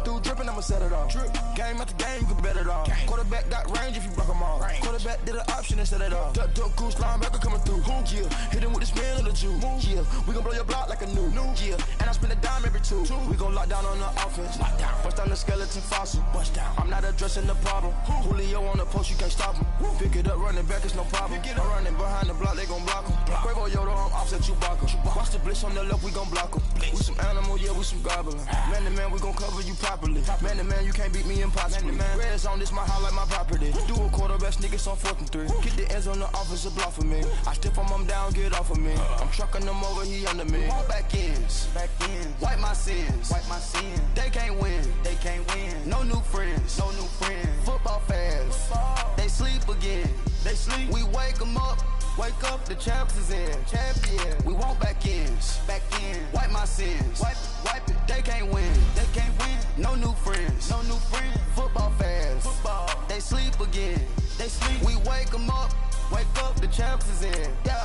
through dripping, I'ma set it off. Game after game, you can bet it off. Quarterback got range if you block them all. Quarterback did an option and set it off. Duck, goose, linebacker coming through. Yeah, hit him with the spin of the Jew. Yeah, we gon' blow your block like a new. Yeah, and I spend a dime every two. We gon' lock down on the offense. Bust down the skeleton fossil. Bust down. I'm not addressing the problem. Julio on the post, you can't stop him. Pick it up, running back, it's no problem. I'm running behind the block, they gon' block him. Quavo Yoda, I'm offset Chewbacca. Watch the blitz on the left, we gon' block him. We some animal, yeah, we some gobbler. Man to man, we gon' cover you properly. Man to man, you can't beat me impossibly. Red zone, this my highlight, my property. Do a quarterback sneakers on 4th and 3. Get the ends on the offensive block for me. I stiff him, I'm down, get off of me. I'm trucking them over, he under me. Back ends, wipe my sins, They can't win, No new friends, Football fast, they sleep again. We wake them up. Wake up, the champs is in. Champion. We want back ends. Wipe my sins. Wipe it. They can't win. No new friends. Football fast. They sleep again. We wake them up. Wake up, the champs is in. Yeah.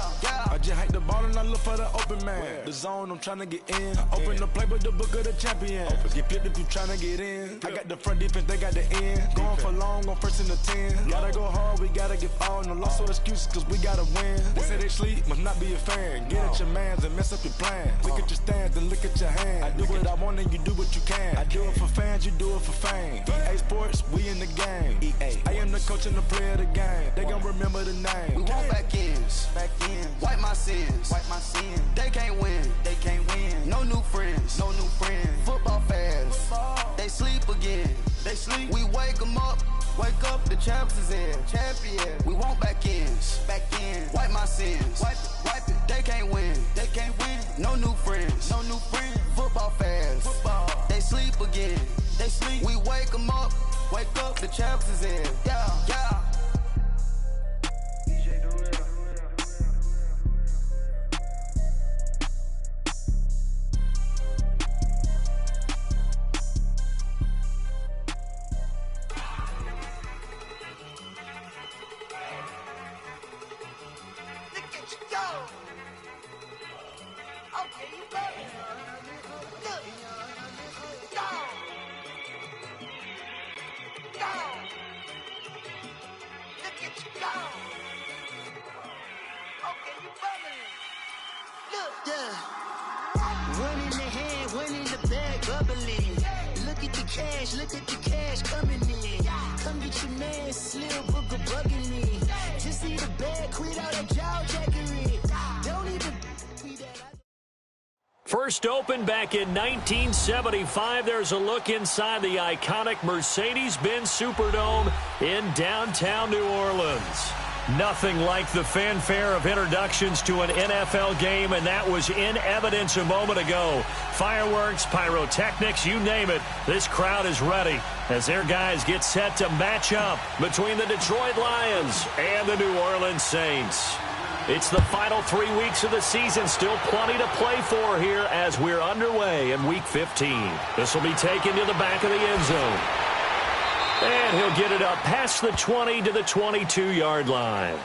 I just hike the ball and I look for the open man. The zone, I'm trying to get in. Open the playbook, the book of the champion. Get flipped if you trying to get in. I got the front defense, they got the end. Going for long, on 1st and the 10. Gotta go hard, we gotta give all. No loss or excuses, cause we gotta win. They say they sleep, must not be a fan. Get at your mans and mess up your plans. Look at your stands and look at your hands. I do what I want and you do what you can. I do it for fans, you do it for fame. EA Sports, we in the game. I am the coach and the player of the game. They gon' remember the name. We want back ends. Wipe my sins. They can't win. No new friends. Football fast. They sleep again. We wake them up. Wake up, the champs is in. Champion. We want back ends. Wipe my sins. Wipe it. They can't win. No new friends. Football fast. They sleep again. We wake them up. Wake up, the champs is in. Yeah. Look at the cash coming in. Come get your man, Slim Booker bugging me. Just see the bag, quit all that jaw jackery. Don't even be that. First opened back in 1975. There's a look inside the iconic Mercedes-Benz Superdome in downtown New Orleans. Nothing like the fanfare of introductions to an NFL game, and that was in evidence a moment ago. Fireworks, pyrotechnics, you name it. This crowd is ready as their guys get set to match up between the Detroit Lions and the New Orleans Saints. It's the final 3 weeks of the season. Still plenty to play for here as we're underway in Week 15. This will be taken to the back of the end zone. And he'll get it up past the 20 to the 22-yard line.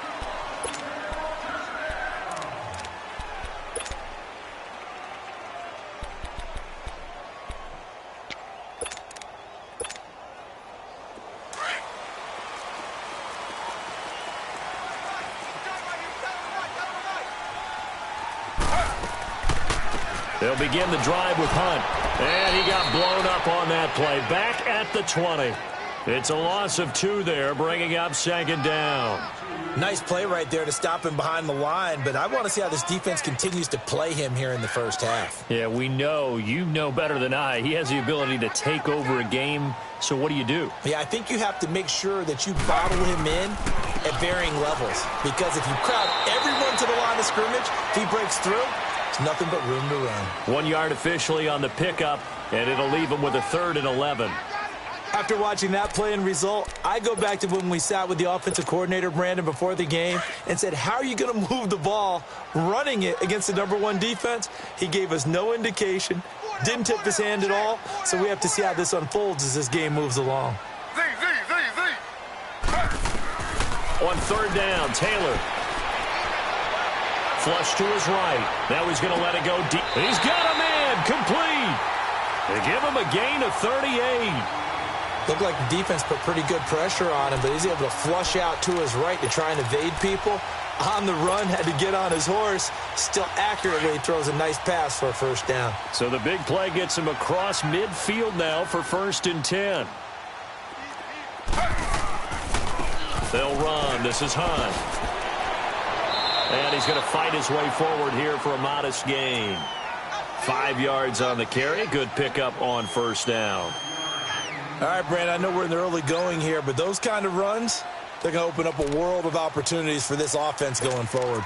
They'll begin the drive with Hunt. And he got blown up on that play. Back at the 20. It's a loss of 2 there, bringing up 2nd down. Nice play right there to stop him behind the line, but I want to see how this defense continues to play him here in the first half. Yeah, we know. You know better than I. He has the ability to take over a game, so what do? Yeah, I think you have to make sure that you bottle him in at varying levels, because if you crowd everyone to the line of scrimmage, if he breaks through, it's nothing but room to run. 1 yard officially on the pickup, and it'll leave him with a 3rd and 11. After watching that play and result, I go back to when we sat with the offensive coordinator, Brandon, before the game and said, how are you going to move the ball running it against the #1 defense? He gave us no indication, didn't tip his hand at all, so we have to see how this unfolds as this game moves along. On 3rd down, Taylor. Flush to his right. Now he's going to let it go deep. He's got a man complete. They give him a gain of 38. Looked like the defense put pretty good pressure on him, but he's able to flush out to his right to try and evade people. On the run, had to get on his horse. Still accurately throws a nice pass for a first down. So the big play gets him across midfield now for 1st and 10. They'll run. This is Hunt. And he's going to fight his way forward here for a modest gain. 5 yards on the carry. Good pickup on first down. All right, Brandon, I know we're in the early going here, but those kind of runs, they're going to open up a world of opportunities for this offense going forward.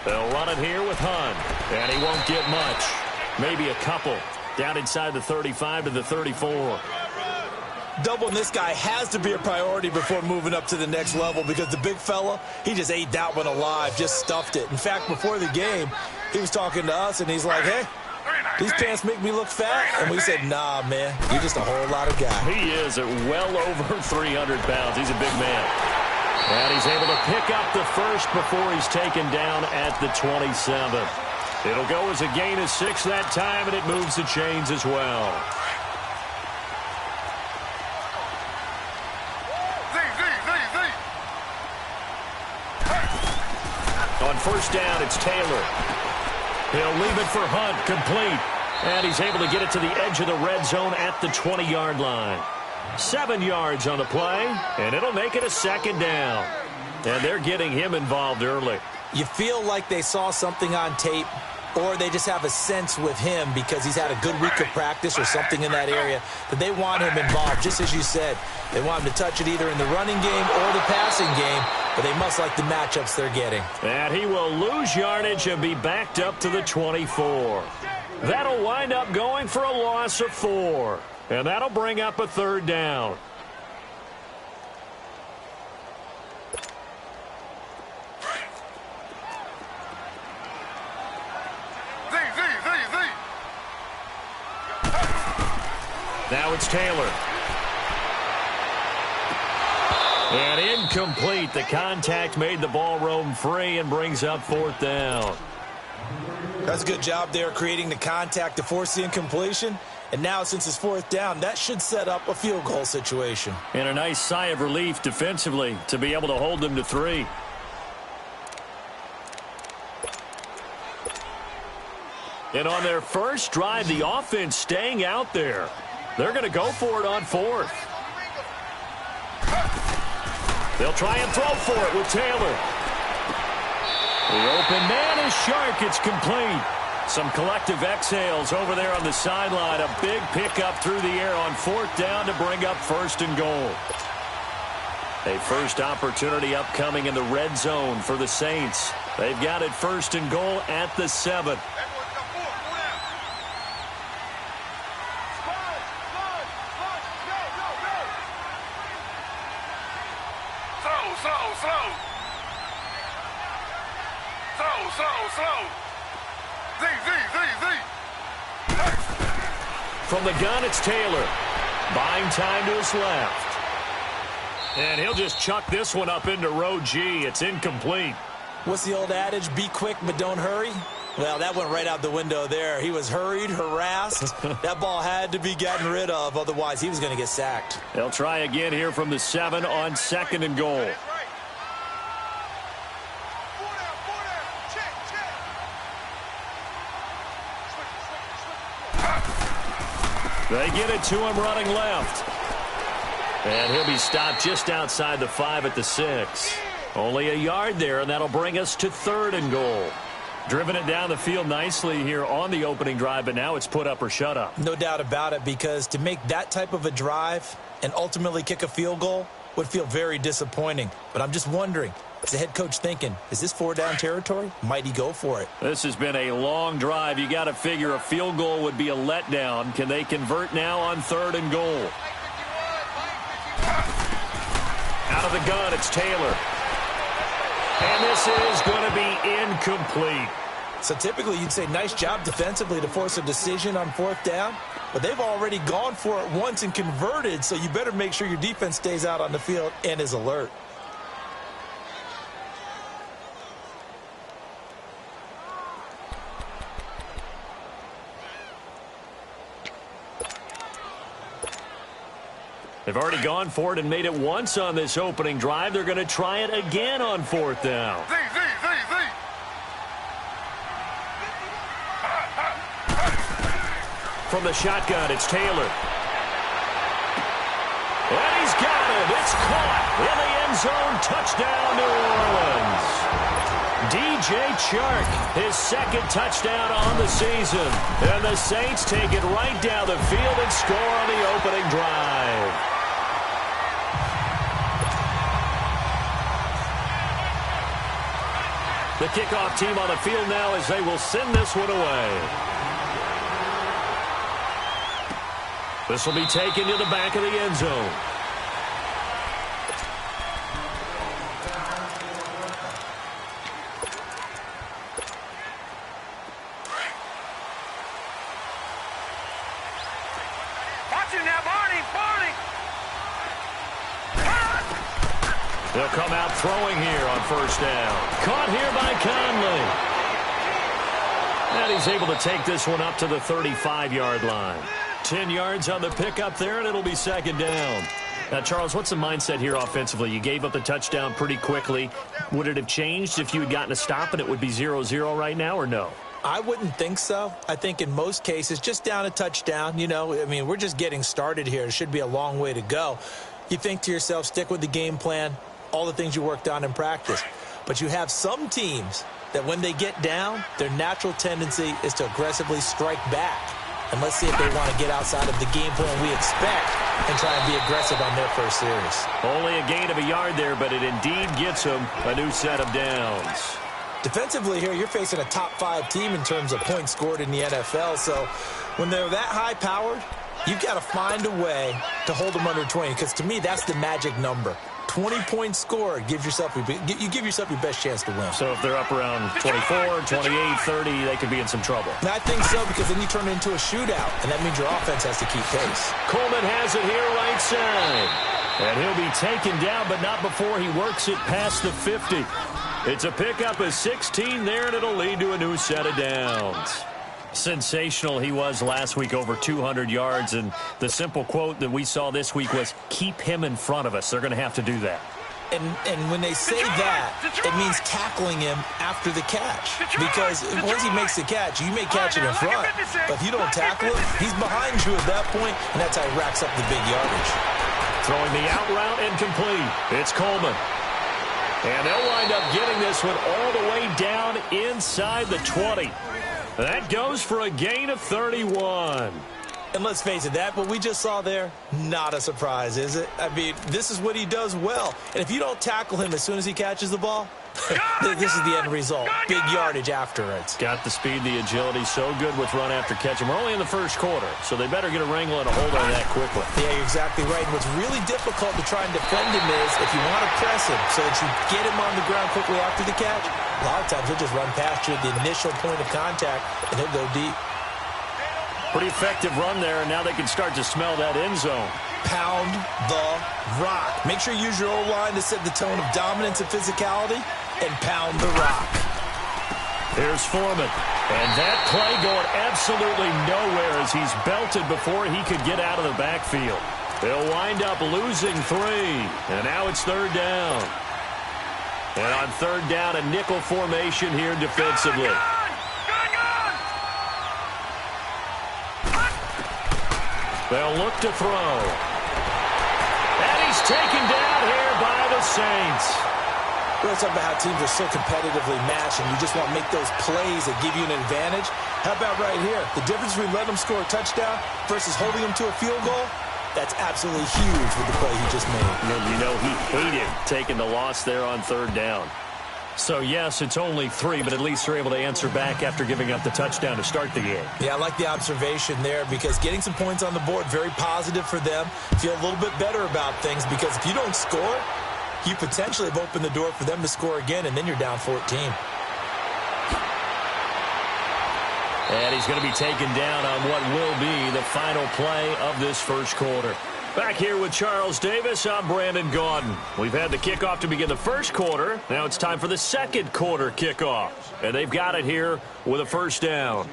They'll run it here with Hunt, and he won't get much. Maybe a couple. Down inside the 35 to the 34. Doubling this guy has to be a priority before moving up to the next level because the big fella, he just ate that one alive, just stuffed it. In fact, before the game, he was talking to us, and he's like, hey, these pants make me look fat. And we said, nah, man, you're just a whole lot of guy. He is at well over 300 pounds. He's a big man. And he's able to pick up the first before he's taken down at the 27. It'll go as a gain of 6 that time, and it moves the chains as well. On first down, it's Taylor. He'll leave it for Hunt, complete. And he's able to get it to the edge of the red zone at the 20-yard line. 7 yards on the play, and it'll make it a 2nd down. And they're getting him involved early. You feel like they saw something on tape, or they just have a sense with him because he's had a good week of practice or something in that area that they want him involved, just as you said. They want him to touch it either in the running game or the passing game, but they must like the matchups they're getting. And he will lose yardage and be backed up to the 24. That'll wind up going for a loss of 4. And that'll bring up a 3rd down. Now it's Taylor. And incomplete. The contact made the ball roam free and brings up 4th down. That's a good job there creating the contact to force the incompletion. And now, since it's 4th down, that should set up a field goal situation. And a nice sigh of relief defensively to be able to hold them to 3. And on their first drive, the offense staying out there. They're going to go for it on 4th. They'll try and throw for it with Taylor. The open man is Shark. It's complete. Some collective exhales over there on the sideline. A big pickup through the air on 4th down to bring up 1st and goal. A first opportunity upcoming in the red zone for the Saints. They've got it 1st and goal at the 7. From the gun, it's Taylor. Buying time to his left. And he'll just chuck this one up into row G. It's incomplete. What's the old adage? Be quick, but don't hurry? Well, that went right out the window there. He was hurried, harassed. That ball had to be gotten rid of. Otherwise, he was going to get sacked. They'll try again here from the 7 on 2nd and goal. They get it to him running left. And he'll be stopped just outside the 5 at the 6. Only a yard there, and that'll bring us to 3rd and goal. Driven it down the field nicely here on the opening drive, but now it's put up or shut up. No doubt about it, because to make that type of a drive and ultimately kick a field goal would feel very disappointing. But I'm just wondering, is the head coach thinking, is this 4-down territory? Might he go for it? This has been a long drive. You got to figure a field goal would be a letdown. Can they convert now on 3rd and goal? Out of the gun, it's Taylor. And this is going to be incomplete. So typically you'd say nice job defensively to force a decision on 4th down, but they've already gone for it once and converted, so you better make sure your defense stays out on the field and is alert. They've already gone for it and made it once on this opening drive. They're going to try it again on 4th down. From the shotgun, it's Taylor. And he's got it. It's caught in the end zone. Touchdown, New Orleans. DJ Chark, his second touchdown on the season. And the Saints take it right down the field and score on the opening drive. The kickoff team on the field now as they will send this one away. This will be taken to the back of the end zone. They'll come out throwing here on 1st down. Caught here by Conley. And he's able to take this one up to the 35-yard line. 10 yards on the pickup there, and it'll be 2nd down. Now, Charles, what's the mindset here offensively? You gave up the touchdown pretty quickly. Would it have changed if you had gotten a stop and it would be 0-0 right now, or no? I wouldn't think so. I think in most cases, just down a touchdown, you know, I mean, we're just getting started here. It should be a long way to go. You think to yourself, stick with the game plan, all the things you worked on in practice. But you have some teams that when they get down, their natural tendency is to aggressively strike back. And let's see if they want to get outside of the game plan we expect and try and be aggressive on their first series. Only a gain of a yard there, but it indeed gets them a new set of downs. Defensively here, you're facing a top 5 team in terms of points scored in the NFL. So when they're that high-powered, you've got to find a way to hold them under 20, because to me, that's the magic number. 20 points scored, you give yourself your best chance to win. So if they're up around 24, 28, 30, they could be in some trouble. And I think so, because then you turn it into a shootout, and that means your offense has to keep pace. Coleman has it here right side. And he'll be taken down, but not before he works it past the 50. It's a pickup of 16 there, and it'll lead to a new set of downs. Sensational he was last week, over 200 yards, and the simple quote that we saw this week was, keep him in front of us. They're going to have to do that. And when they say that, it means tackling him after the catch. Because once he makes the catch, you may catch it in front. But if you don't tackle him, he's behind you at that point, and that's how he racks up the big yardage. Throwing the out route incomplete. It's Coleman. And they'll wind up getting this one all the way down inside the 20. That goes for a gain of 31. And let's face it, that what we just saw there, not a surprise, is it? I mean, this is what he does well. And if you don't tackle him as soon as he catches the ball, this is the end result. Big yardage afterwards. Got the speed, the agility, so good with run after catch. And we're only in the first quarter, so they better get a wrangle and a hold on that quickly. Yeah, you're exactly right. And what's really difficult to try and defend him is if you want to press him so that you get him on the ground quickly after the catch, a lot of times he'll just run past you at the initial point of contact, and he'll go deep. Pretty effective run there, and now they can start to smell that end zone. Pound the rock. Make sure you use your O-line to set the tone of dominance and physicality, and pound the rock. Here's Foreman. And that play going absolutely nowhere as he's belted before he could get out of the backfield. They'll wind up losing 3. And now it's 3rd down. And on 3rd down, a nickel formation here defensively. They'll look to throw. And he's taken down here by the Saints. We're talking about how teams are so competitively matched, and you just want to make those plays that give you an advantage. How about right here? The difference between letting them score a touchdown versus holding them to a field goal, that's absolutely huge with the play he just made. And you know he hated taking the loss there on 3rd down. So, yes, it's only 3, but at least they're able to answer back after giving up the touchdown to start the game. Yeah, I like the observation there because getting some points on the board, very positive for them. Feel a little bit better about things because if you don't score, you potentially have opened the door for them to score again, and then you're down 14. And he's going to be taken down on what will be the final play of this first quarter. Back here with Charles Davis, I'm Brandon Gaudin. We've had the kickoff to begin the first quarter. Now it's time for the second quarter kickoff. And they've got it here with a first down.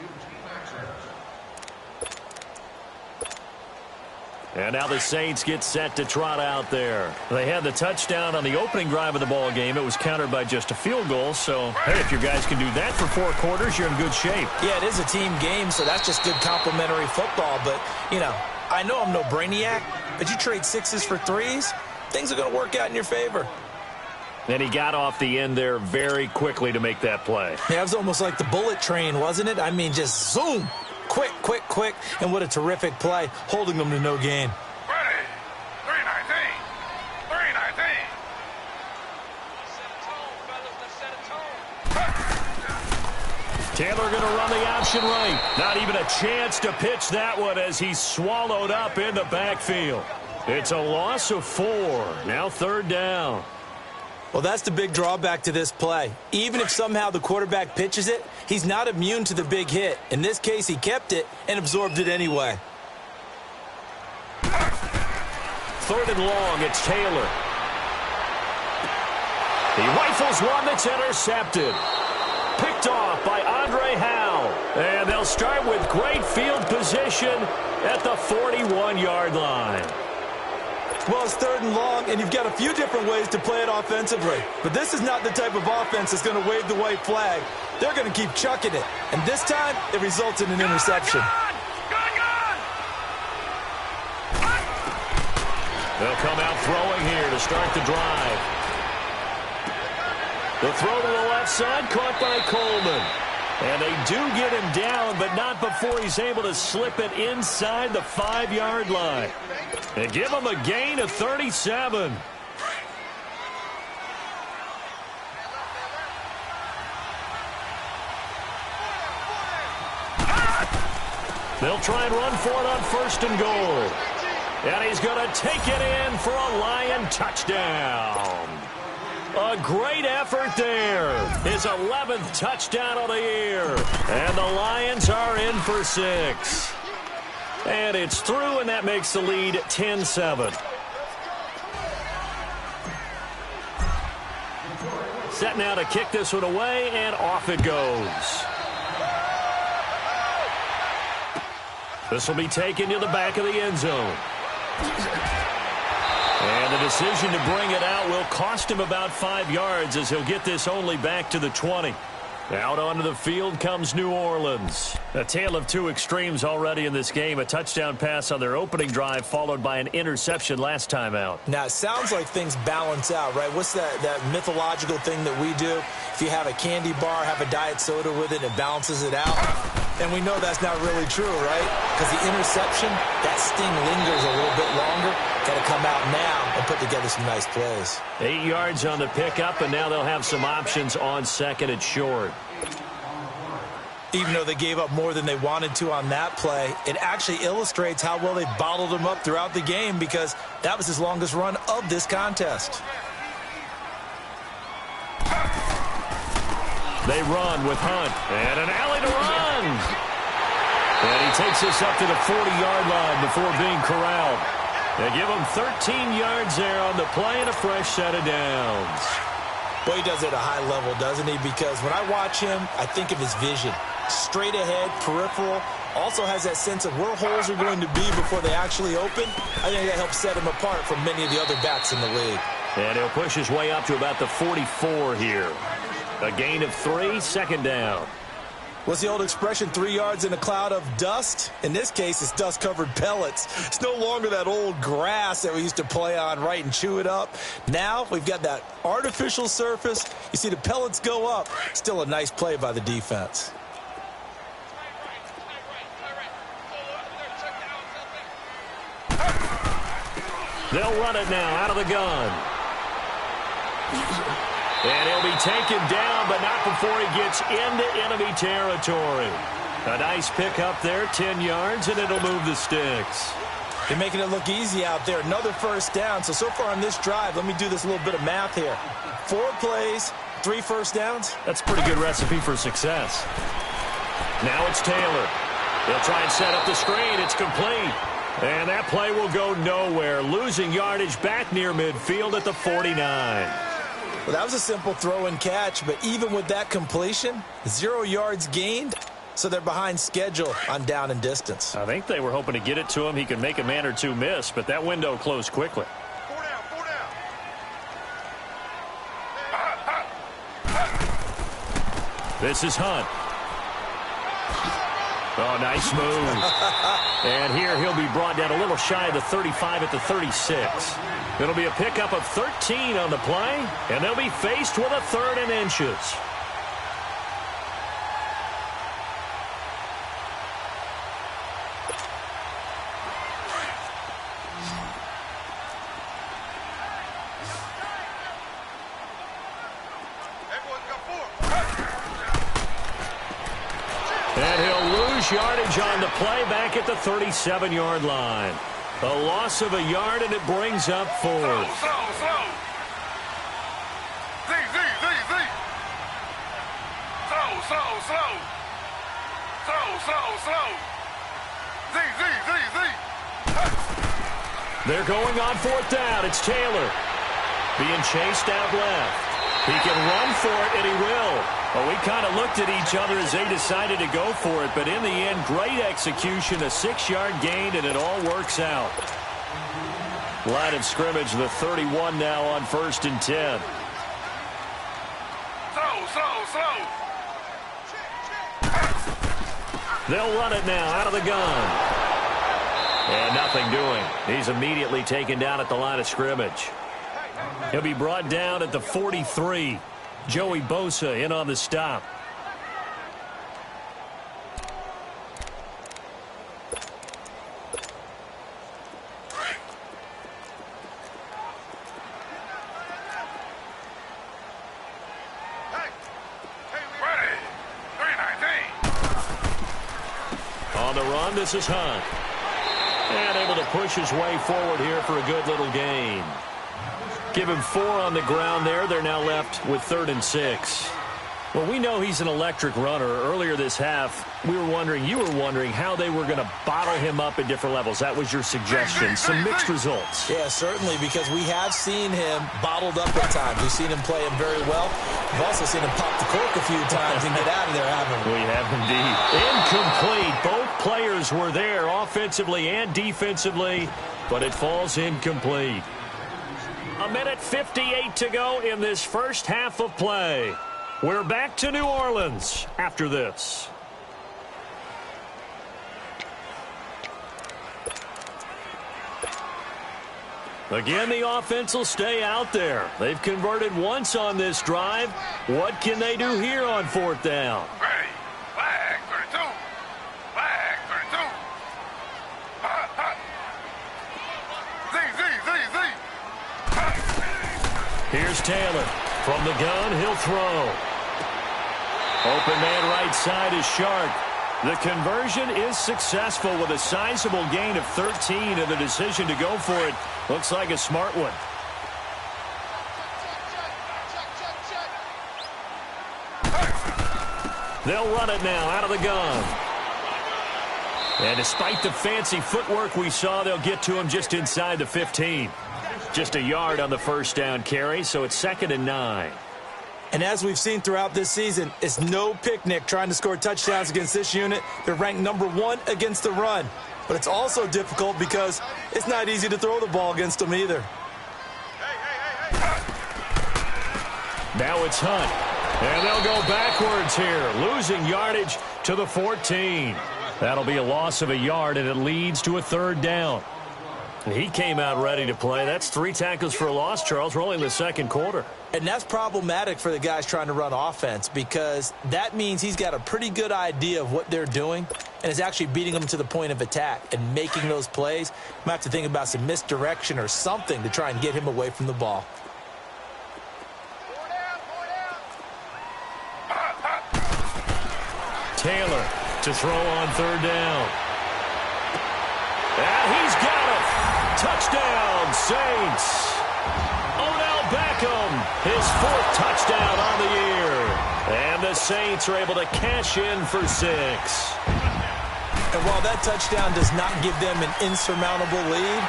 And now the Saints get set to trot out there. They had the touchdown on the opening drive of the ball game. It was countered by just a field goal. So, hey, if you guys can do that for 4 quarters, you're in good shape. Yeah, it is a team game, so that's just good complimentary football. But, you know, I know I'm no brainiac, but you trade 6s for 3s, things are going to work out in your favor. And he got off the end there very quickly to make that play. Yeah, it was almost like the bullet train, wasn't it? I mean, just zoom. Quick, quick, quick, and what a terrific play, holding them to no gain. Ready, 319, 319. Taylor going to run the option right. Not even a chance to pitch that one as he's swallowed up in the backfield. It's a loss of 4. Now 3rd down. Well, that's the big drawback to this play. Even if somehow the quarterback pitches it, he's not immune to the big hit. In this case, he kept it and absorbed it anyway. 3rd and long, it's Taylor. He rifles one that's intercepted. Picked off by Andre Howe. And they'll start with great field position at the 41-yard line. Well, it's 3rd and long, and you've got a few different ways to play it offensively. But this is not the type of offense that's going to wave the white flag. They're going to keep chucking it. And this time, it results in an interception. They'll come out throwing here to start the drive. The throw to the left side, caught by Coleman. And they do get him down, but not before he's able to slip it inside the 5-yard line. And give him a gain of 37. They'll try and run for it on 1st and goal. And he's going to take it in for a Lion touchdown. A great effort there. His 11th touchdown of the year. And the Lions are in for 6. And it's through, and that makes the lead 10-7. Set now to kick this one away, and off it goes. This will be taken to the back of the end zone. And the decision to bring it out will cost him about 5 yards as he'll get this only back to the 20. Out onto the field comes New Orleans. A tale of 2 extremes already in this game. A touchdown pass on their opening drive followed by an interception last time out. Now, it sounds like things balance out, right? What's that mythological thing that we do? If you have a candy bar, have a diet soda with it, it balances it out. And we know that's not really true, right? Because the interception, that sting lingers a little bit longer. Got to come out now and put together some nice plays. 8 yards on the pickup, and now they'll have some options on 2nd and short. Even though they gave up more than they wanted to on that play, it actually illustrates how well they bottled him up throughout the game because that was his longest run of this contest. They run with Hunt, and an alley to run. And he takes this up to the 40-yard line before being corralled. They give him 13 yards there on the play and a fresh set of downs. Well, he does it at a high level, doesn't he? Because when I watch him, I think of his vision. Straight ahead, peripheral, also has that sense of where holes are going to be before they actually open. I think that helps set him apart from many of the other backs in the league. And he'll push his way up to about the 44 here. A gain of 3, 2nd down. What's the old expression, 3 yards in a cloud of dust? In this case, it's dust-covered pellets. It's no longer that old grass that we used to play on, right, and chew it up. Now we've got that artificial surface. You see the pellets go up. Still a nice play by the defense. They'll run it now out of the gun. And he'll be taken down, but not before he gets into enemy territory. A nice pickup there, 10 yards, and it'll move the sticks. They're making it look easy out there. Another 1st down. So far on this drive, let me do this little bit of math here. 4 plays, 3 first downs. That's a pretty good recipe for success. Now it's Taylor. He'll try and set up the screen. It's complete. And that play will go nowhere, losing yardage back near midfield at the 49. Well, that was a simple throw and catch, but even with that completion, 0 yards gained, so they're behind schedule on down and distance. I think they were hoping to get it to him. He could make a man or two miss, but that window closed quickly. 4 down, 4 down. This is Hunt. Oh, nice move. And here he'll be brought down a little shy of the 35 at the 36. It'll be a pickup of 13 on the play, and they'll be faced with a 3rd and inches. And he'll lose yardage on the play back at the 37-yard line. A loss of a yard, and it brings up 4th. Slow. Z. Slow. Z. They're going on 4th down. It's Taylor being chased out left. He can run for it, and he will. Well, we kind of looked at each other as they decided to go for it, but in the end, great execution, a 6-yard gain, and it all works out. Line of scrimmage, the 31 now on 1st and 10. Slow. They'll run it now out of the gun. And nothing doing. He's immediately taken down at the line of scrimmage. He'll be brought down at the 43. Joey Bosa in on the stop. Ready. 319. On the run, this is Hunt. And able to push his way forward here for a good little gain. Give him 4 on the ground there. They're now left with 3rd and 6. Well, we know he's an electric runner. Earlier this half, you were wondering how they were going to bottle him up at different levels. That was your suggestion. Some mixed results. Yeah, certainly, because we have seen him bottled up at times. We've seen him play him very well. We've also seen him pop the cork a few times and get out of there, haven't we? We have indeed. Incomplete. Both players were there offensively and defensively, but it falls incomplete. 1:58 to go in this first half of play. We're back to New Orleans after this. Again, the offense will stay out there. They've converted once on this drive. What can they do here on 4th down? Ready. Flag 32. Flag 32. Z. Here's Taylor. From the gun, he'll throw. Open man right side is Shark. The conversion is successful with a sizable gain of 13, and the decision to go for it looks like a smart one. They'll run it now out of the gun. And despite the fancy footwork we saw, they'll get to him just inside the 15. Just a yard on the first down carry, so it's 2nd and 9. And as we've seen throughout this season, it's no picnic trying to score touchdowns against this unit. They're ranked #1 against the run. But it's also difficult because it's not easy to throw the ball against them either. Now it's Hunt. And they'll go backwards here, losing yardage to the 14. That'll be a loss of a yard, and it leads to a 3rd down. He came out ready to play. That's 3 tackles for a loss, Charles. We're only in the 2nd quarter. And that's problematic for the guys trying to run offense because that means he's got a pretty good idea of what they're doing and is actually beating them to the point of attack and making those plays. Might have to think about some misdirection or something to try and get him away from the ball. Taylor to throw on 3rd down. And he's got it. Touchdown, Saints. Odell Beckham, his 4th touchdown on the year. And the Saints are able to cash in for 6. And while that touchdown does not give them an insurmountable lead,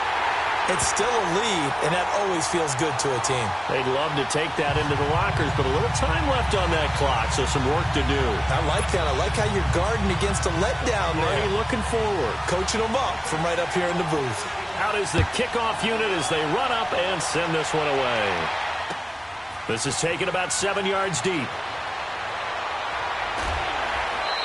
it's still a lead, and that always feels good to a team. They'd love to take that into the lockers, but a little time left on that clock, so some work to do. I like that. I like how you're guarding against a letdown there. Already looking forward. Coaching them up from right up here in the booth. Out is the kickoff unit as they run up and send this one away. This is taken about 7 yards deep.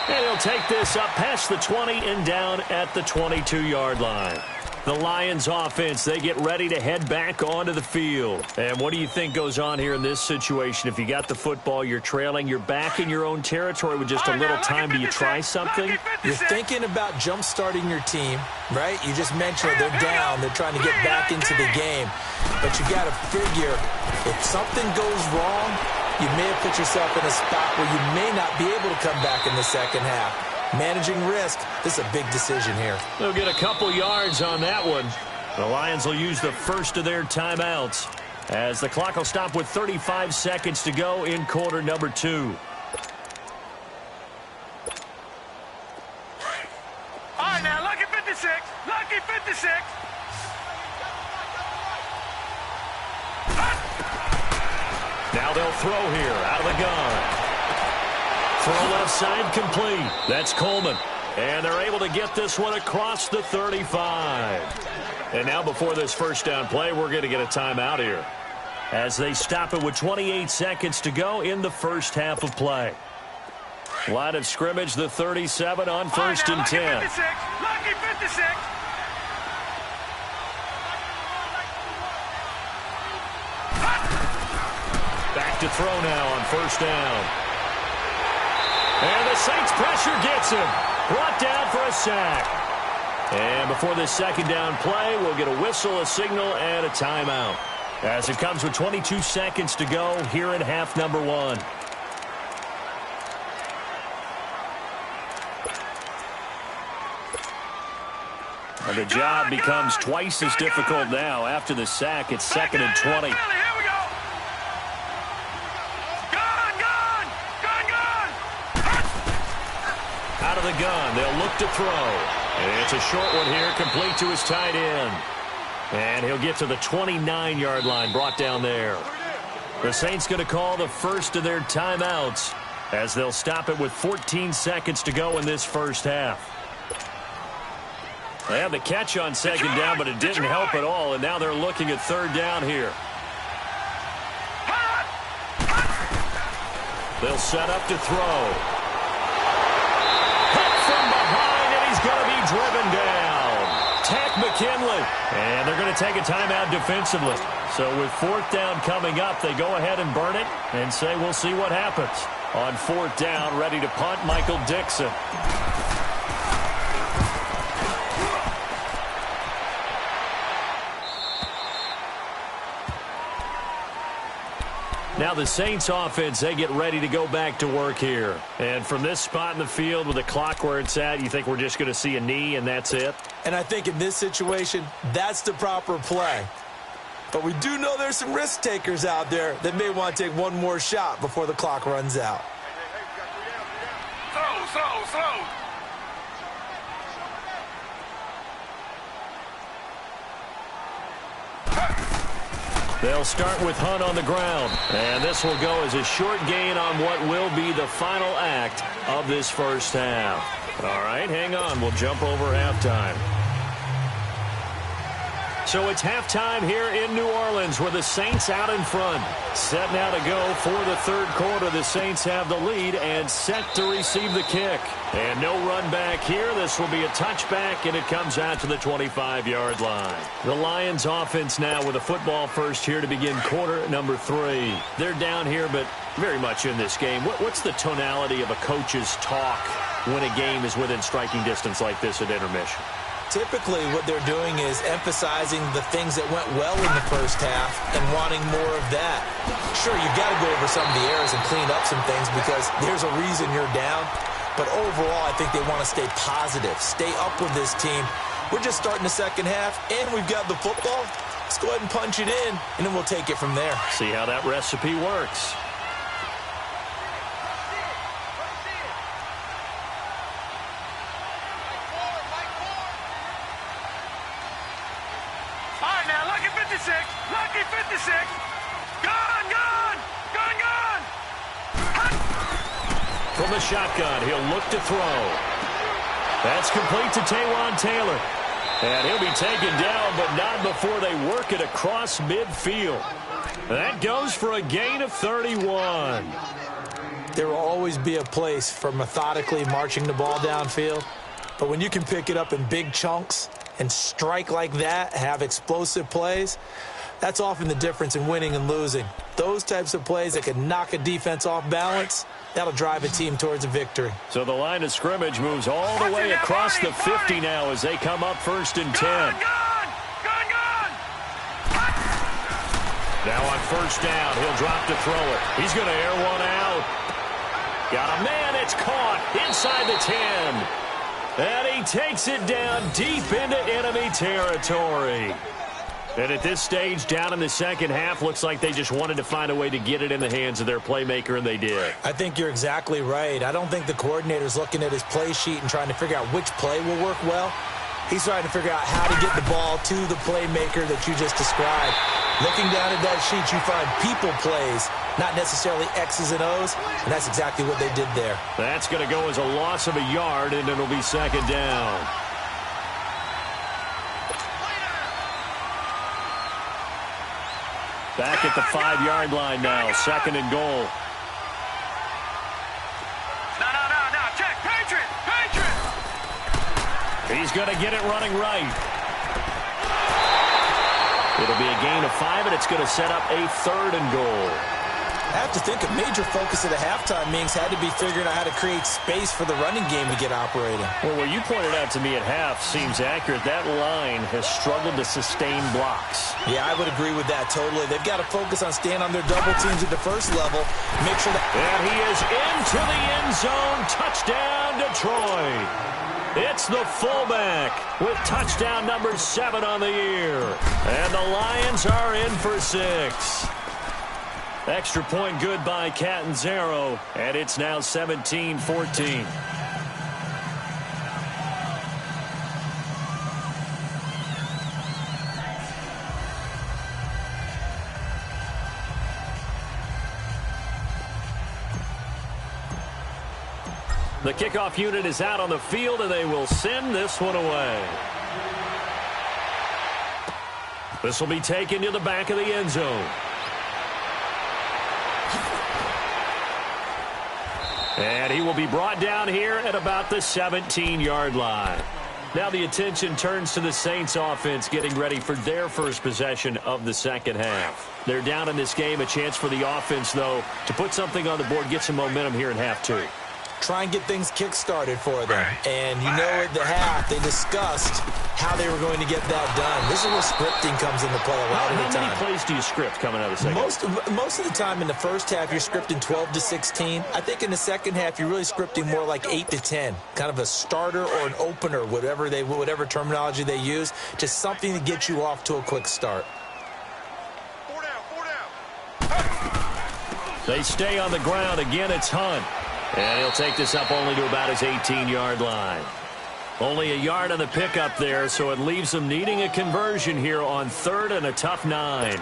And he'll take this up past the 20 and down at the 22-yard line. The Lions offense, they get ready to head back onto the field. And what do you think goes on here in this situation? If you got the football, you're trailing, you're back in your own territory with just a little time. Do you try something? You're thinking about jump-starting your team, right? You just mentioned they're down. They're trying to get back into the game. But you got to figure, if something goes wrong, you may have put yourself in a spot where you may not be able to come back in the second half. Managing risk, this is a big decision here. They'll get a couple yards on that one. The Lions will use the first of their timeouts as the clock will stop with 35 seconds to go in quarter number 2. All right, now, lucky 56. Lucky 56. Now they'll throw here out of the gun. Throw left side complete. That's Coleman. And they're able to get this one across the 35. And now before this first down play, we're going to get a timeout here as they stop it with 28 seconds to go in the first half of play. Line of scrimmage, the 37 on first and 10. Lucky 56. Lucky 56. Back to throw now on first down. And the Saints pressure gets him. Brought down for a sack. And before this second down play, we'll get a whistle, a signal, and a timeout. As it comes with 22 seconds to go here in half number 1. And the job becomes twice as difficult now. After the sack, it's 2nd and 20. Out of the gun, they'll look to throw. And it's a short one here, complete to his tight end. And he'll get to the 29-yard line, brought down there. The Saints going to call the first of their timeouts as they'll stop it with 14 seconds to go in this first half. They had the catch on second down, but it didn't help at all, and now they're looking at third down here. They'll set up to throw. From behind, and he's going to be driven down. Tack McKinley. And they're going to take a timeout defensively. So with fourth down coming up, they go ahead and burn it and say we'll see what happens. On fourth down, ready to punt, Michael Dixon. Now the Saints offense, they get ready to go back to work here. And from this spot in the field with the clock where it's at, you think we're just going to see a knee and that's it? And I think in this situation, that's the proper play. But we do know there's some risk takers out there that may want to take one more shot before the clock runs out. Slow. They'll start with Hunt on the ground. And this will go as a short gain on what will be the final act of this first half. All right, hang on. We'll jump over halftime. So it's halftime here in New Orleans with the Saints out in front. Set now to go for the third quarter. The Saints have the lead and set to receive the kick. And no run back here. This will be a touchback, and it comes out to the 25-yard line. The Lions offense now with a football first here to begin quarter number 3. They're down here, but very much in this game. What's the tonality of a coach's talk when a game is within striking distance like this at intermission? Typically, what they're doing is emphasizing the things that went well in the first half and wanting more of that. Sure, you've got to go over some of the errors and clean up some things because there's a reason you're down. But overall, I think they want to stay positive, stay up with this team. We're just starting the second half, and we've got the football. Let's go ahead and punch it in, and then we'll take it from there. See how that recipe works. 56. Gone, gone, gone, gone. From the shotgun, he'll look to throw. That's complete to Taywan Taylor. And he'll be taken down, but not before they work it across midfield. That goes for a gain of 31. There will always be a place for methodically marching the ball downfield. But when you can pick it up in big chunks and strike like that, have explosive plays, that's often the difference in winning and losing. Those types of plays that can knock a defense off balance, that'll drive a team towards a victory. So the line of scrimmage moves all the way across the 50 now as they come up 1st and 10. Gone, gone, gone, gone. Now on 1st down, he'll drop to throw it. He's going to air one out. Got a man, it's caught inside the 10. And he takes it down deep into enemy territory. And at this stage, down in the second half, looks like they just wanted to find a way to get it in the hands of their playmaker, and they did. I think you're exactly right. I don't think the coordinator's looking at his play sheet and trying to figure out which play will work well. He's trying to figure out how to get the ball to the playmaker that you just described. Looking down at that sheet, you find people plays, not necessarily X's and O's, and that's exactly what they did there. That's going to go as a loss of a yard, and it'll be 2nd down. Back at the 5-yard line now, 2nd and goal. No. Check. Patriot. He's going to get it running right. It'll be a gain of 5, and it's going to set up a 3rd and goal. I have to think a major focus of the halftime meetings had to be figuring out how to create space for the running game to get operating. Well, what you pointed out to me at half seems accurate. That line has struggled to sustain blocks. Yeah, I would agree with that totally. They've got to focus on staying on their double teams at the first level. Make sure that... And he is into the end zone. Touchdown, Detroit. It's the fullback with touchdown number 7 on the year. And the Lions are in for 6. Extra point good by Catanzaro, and it's now 17-14. The kickoff unit is out on the field, and they will send this one away. This will be taken to the back of the end zone. And he will be brought down here at about the 17-yard line. Now the attention turns to the Saints offense getting ready for their first possession of the second half. They're down in this game. A chance for the offense, though, to put something on the board, get some momentum here in half 2. Try and get things kick-started for them. And you know at the half, they discussed how they were going to get that done. This is where scripting comes into play a lot of the time. How many plays do you script coming out of the second half? Most of the time in the first half, you're scripting 12 to 16. I think in the second half, you're really scripting more like 8 to 10. Kind of a starter or an opener, whatever terminology they use. Just something to get you off to a quick start. 4 down. They stay on the ground. Again, it's Hunt. And he'll take this up only to about his 18-yard line. Only a yard on the pickup there, so it leaves them needing a conversion here on 3rd and a tough 9.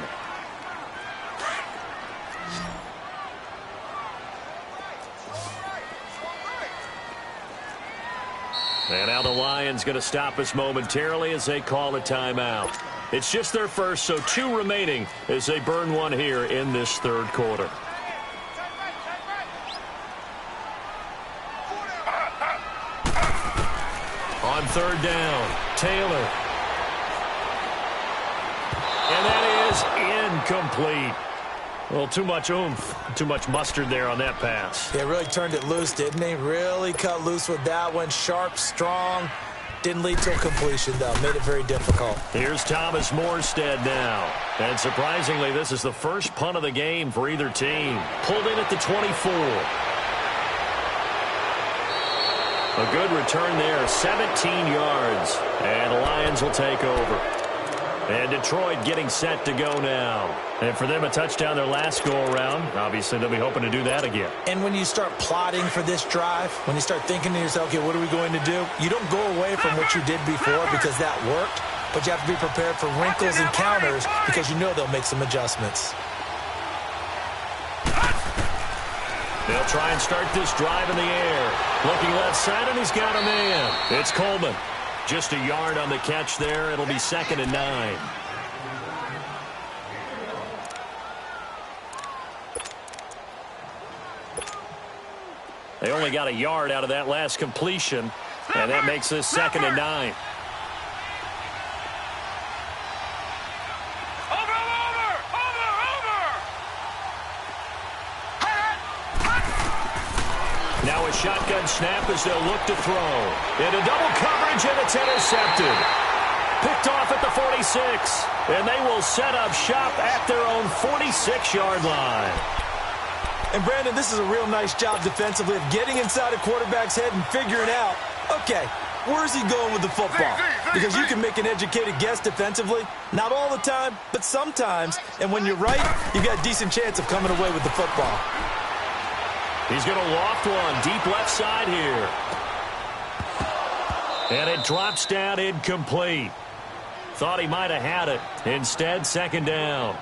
And now the Lions going to stop us momentarily as they call a timeout. It's just their first, so 2 remaining as they burn one here in this 3rd quarter. On 3rd down, Taylor. And that is incomplete. Well, too much oomph, too much mustard there on that pass. They really turned it loose, didn't they? Really cut loose with that one. Sharp, strong. Didn't lead to a completion, though. Made it very difficult. Here's Thomas Morstead now. And surprisingly, this is the first punt of the game for either team. Pulled in at the 24. A good return there, 17 yards. And the Lions will take over. And Detroit getting set to go now. And for them, a touchdown their last go-around. Obviously, they'll be hoping to do that again. And when you start plotting for this drive, when you start thinking to yourself, okay, what are we going to do? You don't go away from what you did before because that worked. but you have to be prepared for wrinkles and counters because you know they'll make some adjustments. They'll try and start this drive in the air. Looking left side, and he's got a man. It's Coleman. Just a yard on the catch there. It'll be 2nd and 9. They only got a yard out of that last completion, and that makes this 2nd and 9. Now a shotgun snap as they'll look to throw. Into double coverage, and it's intercepted. Picked off at the 46, and they will set up shop at their own 46-yard line. And, Brandon, this is a real nice job defensively of getting inside a quarterback's head and figuring out, okay, where's he going with the football? Because you can make an educated guess defensively. Not all the time, but sometimes. And when you're right, you've got a decent chance of coming away with the football. He's going to loft one deep left side here. And it drops down incomplete. Thought he might have had it. Instead, 2nd down.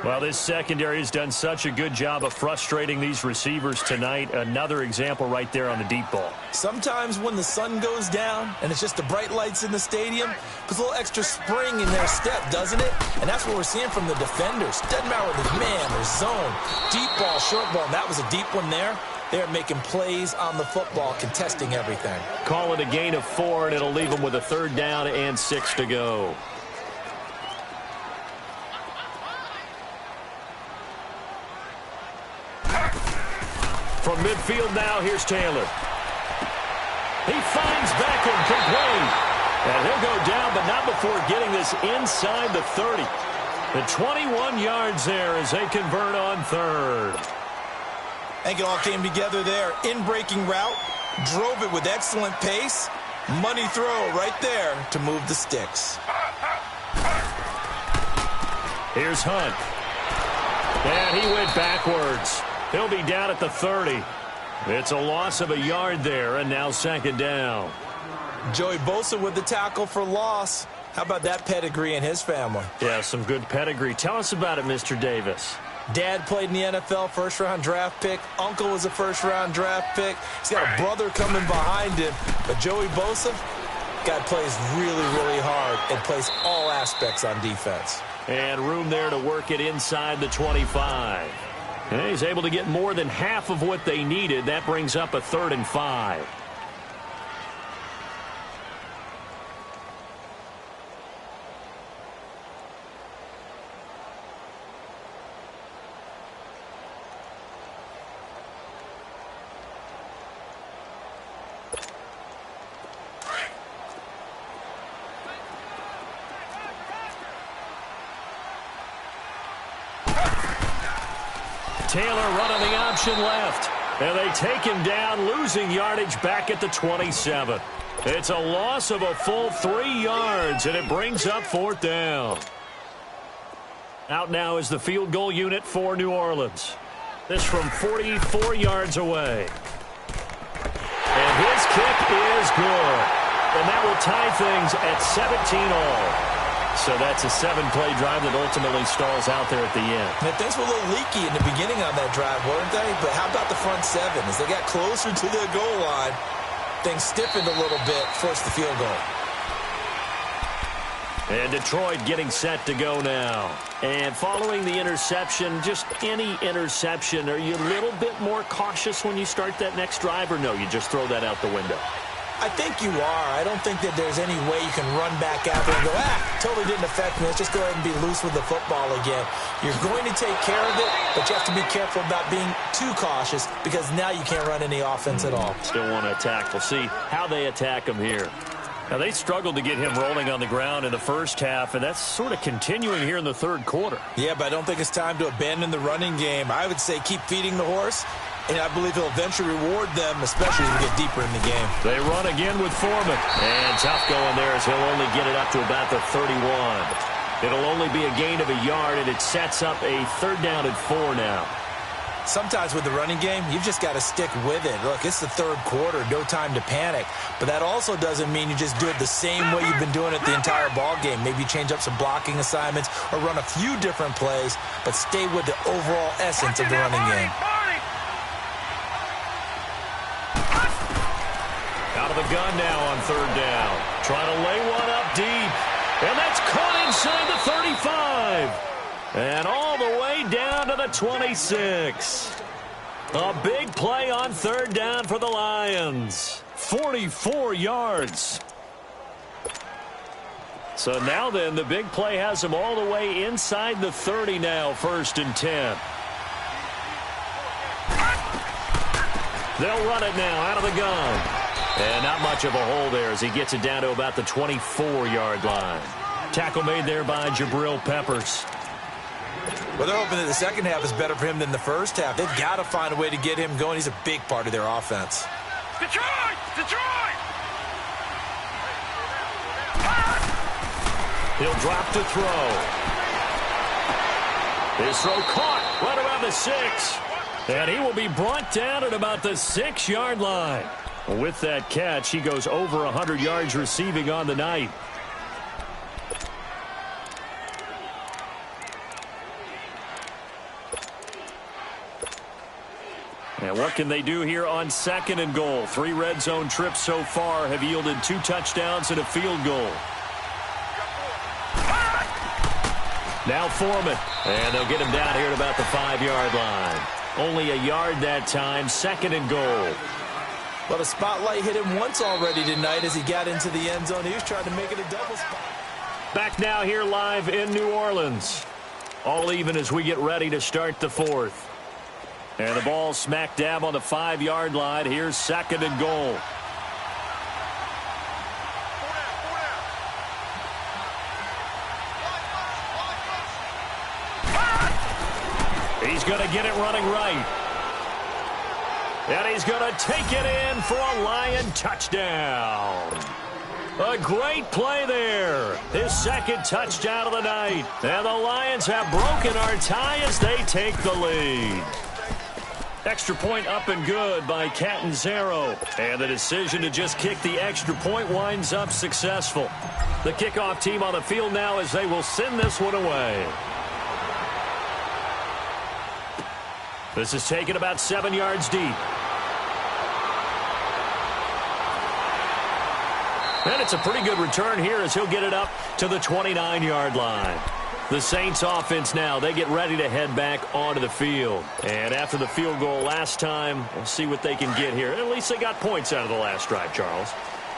Well, this secondary has done such a good job of frustrating these receivers tonight. Another example right there on the deep ball. Sometimes when the sun goes down and it's just the bright lights in the stadium, puts a little extra spring in their step, doesn't it? And that's what we're seeing from the defenders. Doesn't matter whether it's man or zone, deep ball, short ball, and that was a deep one there. They're making plays on the football, contesting everything. Call it a gain of 4, and it'll leave them with a 3rd down and 6 to go. From midfield now, here's Taylor. He finds Beckham complete. And he'll go down, but not before getting this inside the 30. The 21 yards there as they convert on 3rd. I think it all came together there. In-breaking route, drove it with excellent pace. Money throw right there to move the sticks. Here's Hunt. And he went backwards. He'll be down at the 30. It's a loss of a yard there, and now 2nd down. Joey Bosa with the tackle for loss. How about that pedigree in his family? Yeah, some good pedigree. Tell us about it, Mr. Davis. Dad played in the NFL, first-round draft pick. Uncle was a first-round draft pick. He's got a brother coming behind him. But Joey Bosa, guy plays really, really hard and plays all aspects on defense. And room there to work it inside the 25. And he's able to get more than half of what they needed. That brings up a 3rd and 5. Taylor running the option left. And they take him down, losing yardage back at the 27. It's a loss of a full 3 yards, and it brings up 4th down. Out now is the field goal unit for New Orleans. This from 44 yards away. And his kick is good. And that will tie things at 17-all. So that's a 7-play drive that ultimately stalls out there at the end. And things were a little leaky in the beginning on that drive, weren't they? But how about the front 7? As they got closer to the goal line, things stiffened a little bit, forced the field goal. And Detroit getting set to go now. And following the interception, just any interception, are you a little bit more cautious when you start that next drive, or no, you just throw that out the window? I think you are. I don't think that there's any way you can run back out there and go, totally didn't affect me. Let's just go ahead and be loose with the football again. You're going to take care of it, but you have to be careful about being too cautious because now you can't run any offense at all. Still want to attack. We'll see how they attack him here. Now, they struggled to get him rolling on the ground in the first half, and that's sort of continuing here in the 3rd quarter. Yeah, but I don't think it's time to abandon the running game. I would say keep feeding the horse. And I believe he'll eventually reward them, especially as we get deeper in the game. They run again with Foreman. And tough going there as he'll only get it up to about the 31. It'll only be a gain of a yard, and it sets up a 3rd down and 4 now. Sometimes with the running game, you've just got to stick with it. Look, it's the third quarter, no time to panic. But that also doesn't mean you just do it the same way you've been doing it the entire ball game. Maybe change up some blocking assignments or run a few different plays, but stay with the overall essence of the running game. Out of the gun now on third down. Trying to lay one up deep. And that's caught inside the 35. And all the way down to the 26. A big play on third down for the Lions. 44 yards. So now then, the big play has them all the way inside the 30 now, 1st and 10. They'll run it now out of the gun. And not much of a hole there as he gets it down to about the 24-yard line. Tackle made there by Jabril Peppers. Well, they're hoping that the second half is better for him than the first half. They've got to find a way to get him going. He's a big part of their offense. Detroit! Detroit! He'll drop to throw. His throw caught right around the 6. And he will be brought down at about the 6-yard line. With that catch, he goes over 100 yards receiving on the night. And what can they do here on 2nd and goal? 3 red zone trips so far have yielded 2 touchdowns and a field goal. Now Foreman. And they'll get him down here at about the 5-yard line. Only a yard that time, 2nd and goal. Well, the spotlight hit him once already tonight as he got into the end zone. He was trying to make it a double spot. Back now here live in New Orleans. All even as we get ready to start the 4th. And the ball smack dab on the 5-yard line. Here's 2nd and goal. He's going to get it running right. And he's going to take it in for a Lion touchdown. A great play there. His 2nd touchdown of the night. And the Lions have broken our tie as they take the lead. Extra point up and good by Catanzaro. And the decision to just kick the extra point winds up successful. The kickoff team on the field now as they will send this one away. This is taken about 7 yards deep. And it's a pretty good return here as he'll get it up to the 29-yard line. The Saints offense now, they get ready to head back onto the field. And after the field goal last time, we'll see what they can get here. At least they got points out of the last drive, Charles.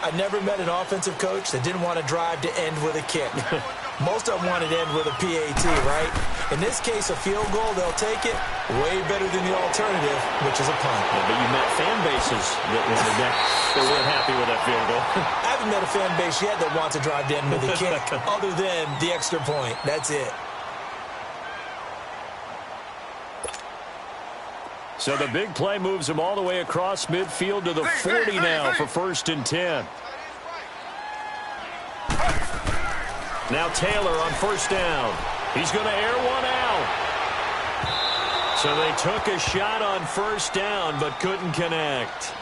I never met an offensive coach that didn't want to drive to end with a kick. Most of them want to end with a PAT, right? In this case, a field goal, they'll take it way better than the alternative, which is a punt. Yeah, but you met fan bases that weren't happy with that field goal. I haven't met a fan base yet that wants to drive to end with a kick other than the extra point. That's it. So the big play moves him all the way across midfield to the 40 now for 1st and 10. Now Taylor on 1st down. He's going to air one out. So they took a shot on 1st down but couldn't connect.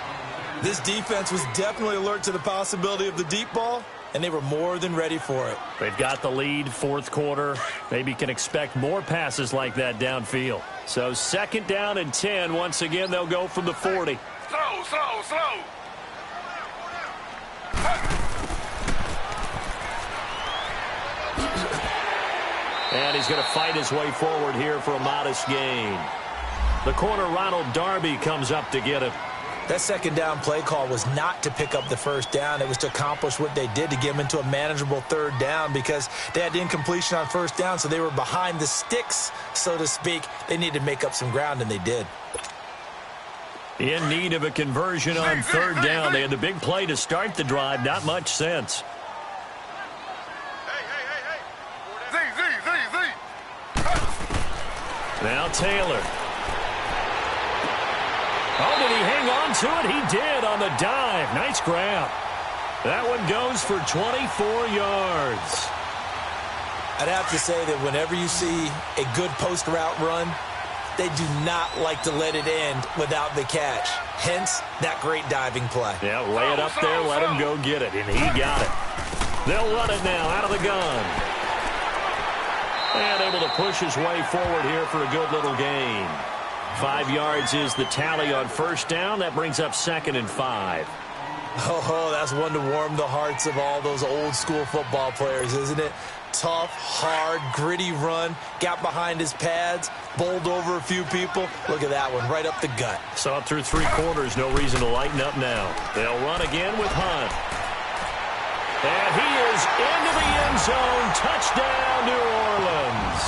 This defense was definitely alert to the possibility of the deep ball, and they were more than ready for it. They've got the lead, 4th quarter. Maybe can expect more passes like that downfield. So 2nd down and 10. Once again, they'll go from the 40. Slow. And he's going to fight his way forward here for a modest gain. The corner, Ronald Darby, comes up to get him. That 2nd down play call was not to pick up the 1st down. It was to accomplish what they did to get them into a manageable 3rd down because they had incompletion on 1st down, so they were behind the sticks, so to speak. They needed to make up some ground, and they did. In need of a conversion on 3rd down. They had the big play to start the drive. Not much sense. Now Taylor. Oh, did he hang on to it? He did on the dive. Nice grab. That one goes for 24 yards. I'd have to say that whenever you see a good post route run, they do not like to let it end without the catch. Hence, that great diving play. Yeah, lay it up there, let him go get it, and he got it. They'll run it now out of the gun. And able to push his way forward here for a good little gain. 5 yards is the tally on first down. That brings up 2nd and 5. Oh, that's one to warm the hearts of all those old-school football players, isn't it? Tough, hard, gritty run. Got behind his pads, bowled over a few people. Look at that one, right up the gut. Saw it through 3 quarters. No reason to lighten up now. They'll run again with Hunt. And he is into the end zone. Touchdown, New Orleans.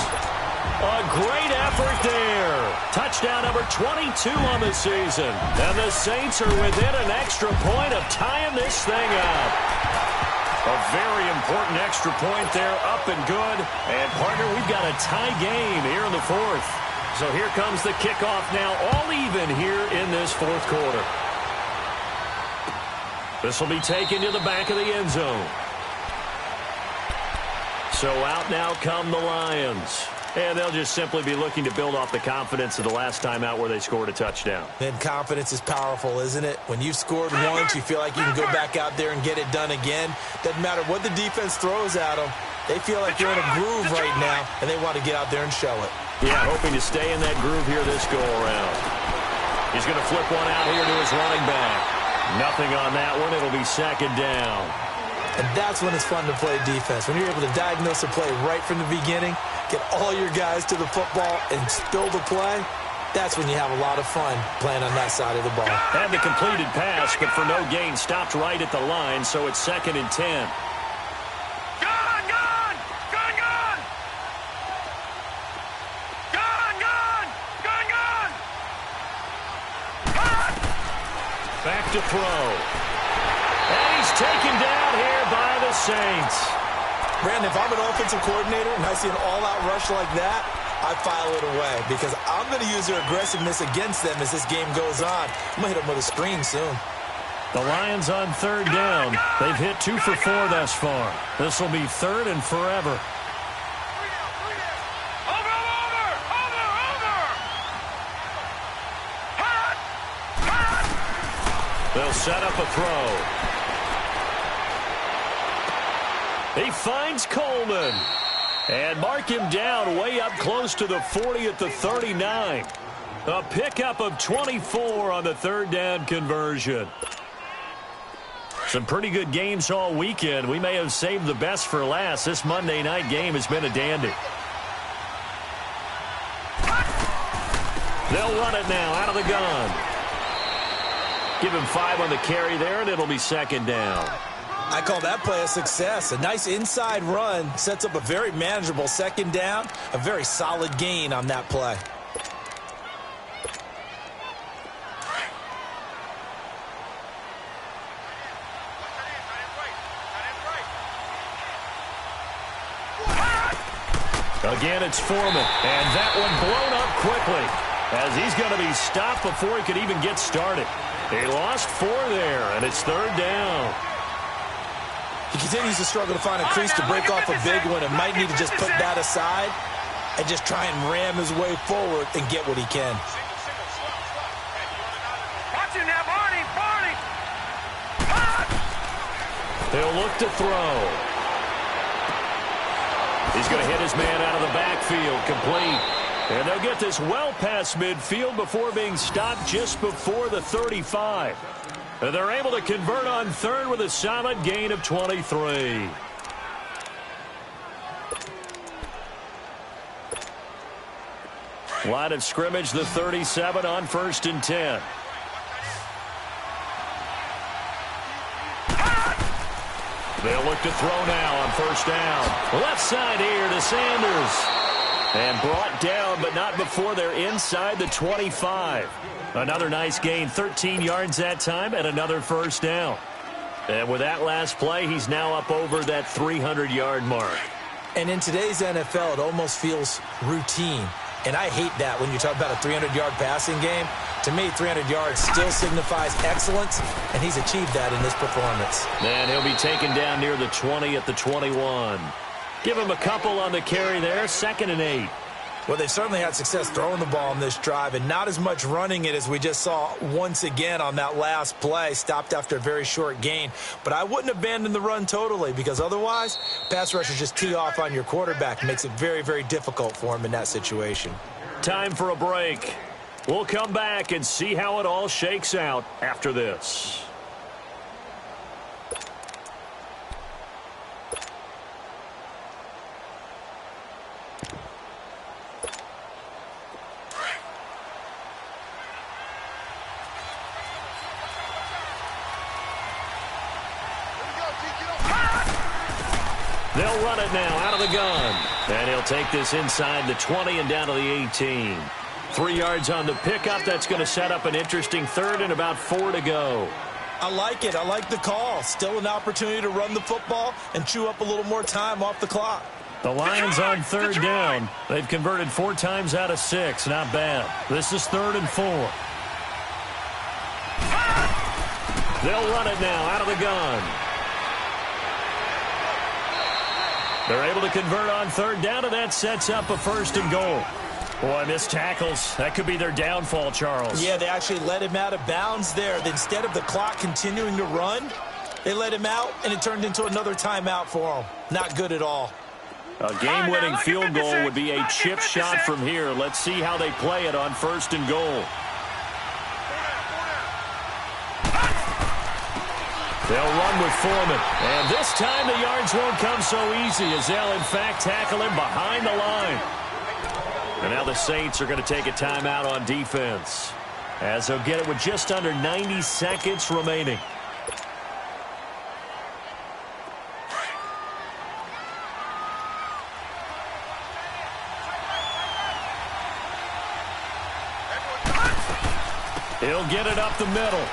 A great effort there. Touchdown number 22 on the season. And the Saints are within an extra point of tying this thing up. A very important extra point there, up and good. And, partner, we've got a tie game here in the 4th. So here comes the kickoff now, all even here in this 4th quarter. This will be taken to the back of the end zone. So out now come the Lions. And they'll just simply be looking to build off the confidence of the last time out where they scored a touchdown. And confidence is powerful, isn't it? When you've scored once, you feel like you can go back out there and get it done again. Doesn't matter what the defense throws at them. They feel like they're in a groove right now, and they want to get out there and show it. Yeah, hoping to stay in that groove here this go-around. He's going to flip one out here to his running back. Nothing on that one. It'll be 2nd down. And that's when it's fun to play defense. When you're able to diagnose a play right from the beginning, get all your guys to the football and build a play, that's when you have a lot of fun playing on that side of the ball. And the completed pass, but for no gain, stopped right at the line, so it's 2nd and 10. Gun, gun! Gun, gun! Gun, gun! Gun, gun! Gun! Back to throw. And he's taken down here by the Saints. Brandon, if I'm an offensive coordinator and I see an all-out rush like that, I file it away because I'm going to use their aggressiveness against them as this game goes on. I'm going to hit them with a screen soon. The Lions on 3rd down. They've hit 2 for 4 thus far. This will be 3rd and forever. They'll set up a throw. He finds Coleman. And mark him down way up close to the 40 at the 39. A pickup of 24 on the 3rd down conversion. Some pretty good games all weekend. We may have saved the best for last. This Monday night game has been a dandy. They'll run it now out of the gun. Give him 5 on the carry there, and it'll be 2nd down. I call that play a success. A nice inside run sets up a very manageable 2nd down. A very solid gain on that play. Again, it's Foreman, and that one blown up quickly as he's going to be stopped before he could even get started. He lost 4 there, and it's 3rd down. He continues to struggle to find a crease to break off a big one and might need to just put that aside and just try and ram his way forward and get what he can. Watch him now, Barney! Barney! He'll look to throw. He's going to hit his man out of the backfield, complete. And they'll get this well past midfield before being stopped just before the 35. And they're able to convert on 3rd with a solid gain of 23. Line of scrimmage, the 37 on 1st and 10. They'll look to throw now on 1st down. Left side here to Sanders. And brought down, but not before they're inside the 25. Another nice gain, 13 yards that time, and another 1st down. And with that last play, he's now up over that 300-yard mark. And in today's NFL, it almost feels routine. And I hate that when you talk about a 300-yard passing game. To me, 300 yards still signifies excellence, and he's achieved that in this performance. And he'll be taken down near the 20 at the 21. Give him a couple on the carry there, 2nd and 8. Well, they certainly had success throwing the ball on this drive and not as much running it as we just saw once again on that last play. Stopped after a very short gain. But I wouldn't abandon the run totally because otherwise, pass rushers just tee off on your quarterback. Makes it very, very difficult for him in that situation. Time for a break. We'll come back and see how it all shakes out after this. They'll run it now out of the gun. And he'll take this inside the 20 and down to the 18. 3 yards on the pickup. That's going to set up an interesting third and about 4 to go. I like it. I like the call. Still an opportunity to run the football and chew up a little more time off the clock. The Lions on third down. They've converted 4 times out of 6. Not bad. This is 3rd and 4. They'll run it now out of the gun. They're able to convert on third down, and that sets up a 1st and goal. Boy, missed tackles. That could be their downfall, Charles. Yeah, they actually let him out of bounds there. Instead of the clock continuing to run, they let him out, and it turned into another timeout for him. Not good at all. A game-winning field goal would be a chip shot from here. Let's see how they play it on 1st and goal. They'll run with Foreman. And this time the yards won't come so easy as they'll, in fact, tackle him behind the line. And now the Saints are going to take a timeout on defense as they'll get it with just under 90 seconds remaining. He'll get it up the middle.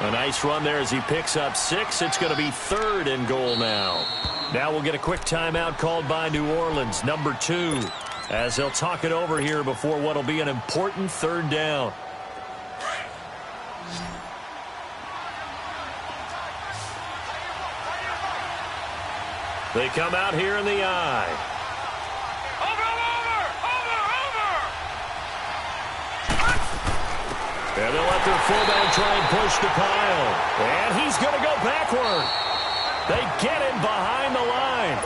A nice run there as he picks up 6. It's going to be 3rd and goal now. Now we'll get a quick timeout called by New Orleans, number 2, as they'll talk it over here before what will be an important 3rd down. They come out here in the eye. And they'll let their fullback try and push the pile. And he's going to go backward. They get him behind the line.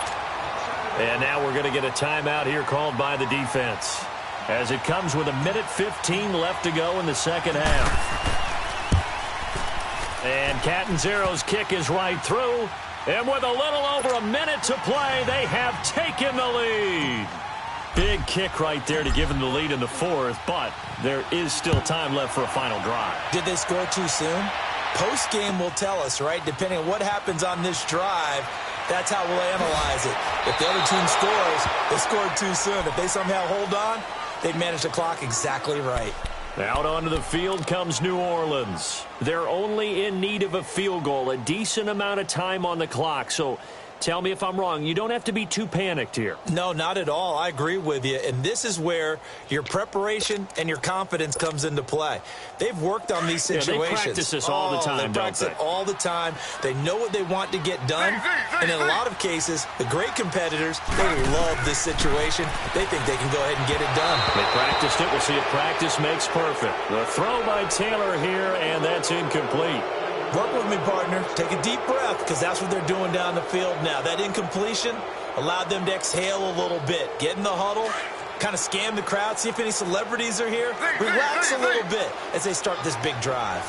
And now we're going to get a timeout here called by the defense as it comes with 1:15 left to go in the second half. And Catanzaro's kick is right through. And with a little over a minute to play, they have taken the lead. Big kick right there to give them the lead in the 4th, but there is still time left for a final drive. Did they score too soon? Post-game will tell us, right? Depending on what happens on this drive, that's how we'll analyze it. If the other team scores, they scored too soon. If they somehow hold on, they manage the clock exactly right. Out onto the field comes New Orleans. They're only in need of a field goal, a decent amount of time on the clock, so tell me if I'm wrong. You don't have to be too panicked here. No, not at all. I agree with you. And this is where your preparation and your confidence comes into play. They've worked on these situations. Yeah, they practice this all the time, they practice it all the time. They know what they want to get done. And in a lot of cases, the great competitors, they love this situation. They think they can go ahead and get it done. They practiced it. We'll see if practice makes perfect. The throw by Taylor here, and that's incomplete. Work with me, partner. Take a deep breath because that's what they're doing down the field now. That incompletion allowed them to exhale a little bit. Get in the huddle, kind of scan the crowd, see if any celebrities are here. Relax a little bit as they start this big drive.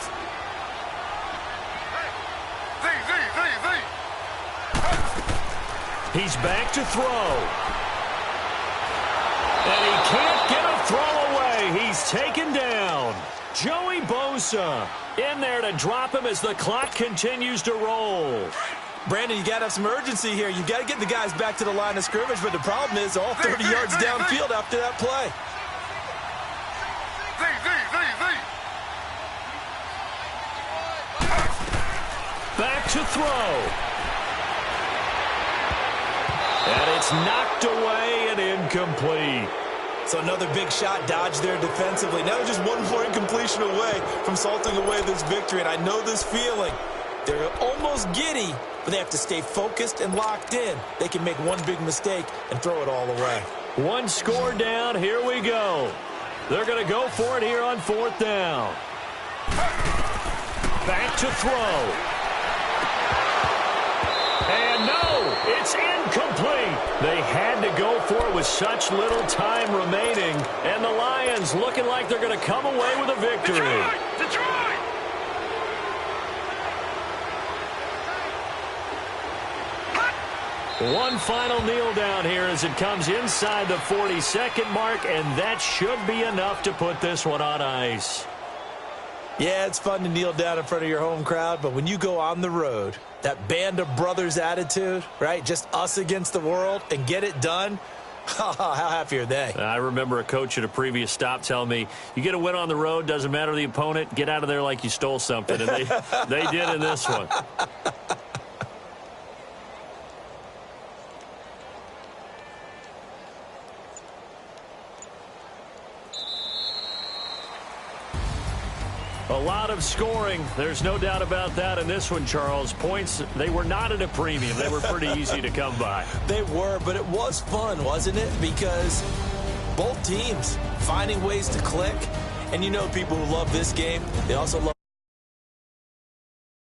He's back to throw. And he can't get a throw away. He's taken down. Joey Bosa in there to drop him as the clock continues to roll. Brandon, you got to have some urgency here. You got to get the guys back to the line of scrimmage, but the problem is all 30 yards downfield after that play. Back to throw. And it's knocked away and incomplete. So another big shot dodged there defensively. Now just one more incompletion away from salting away this victory. And I know this feeling. They're almost giddy, but they have to stay focused and locked in. They can make one big mistake and throw it all away. One score down. Here we go. They're going to go for it here on 4th down. Back to throw. And no, it's incomplete. They had to go for it with such little time remaining. And the Lions looking like they're going to come away with a victory. Detroit! One final kneel down here as it comes inside the 40-second mark, and that should be enough to put this one on ice. Yeah, it's fun to kneel down in front of your home crowd, but when you go on the road, that band of brothers attitude, right, just us against the world, and get it done, how happy are they? I remember a coach at a previous stop telling me, you get a win on the road, doesn't matter the opponent, get out of there like you stole something, and they did in this one. A lot of scoring. There's no doubt about that in this one, Charles. Points, they were not at a premium. They were pretty easy to come by. They were, but it was fun, wasn't it? Because both teams finding ways to click. And you know people who love this game, they also love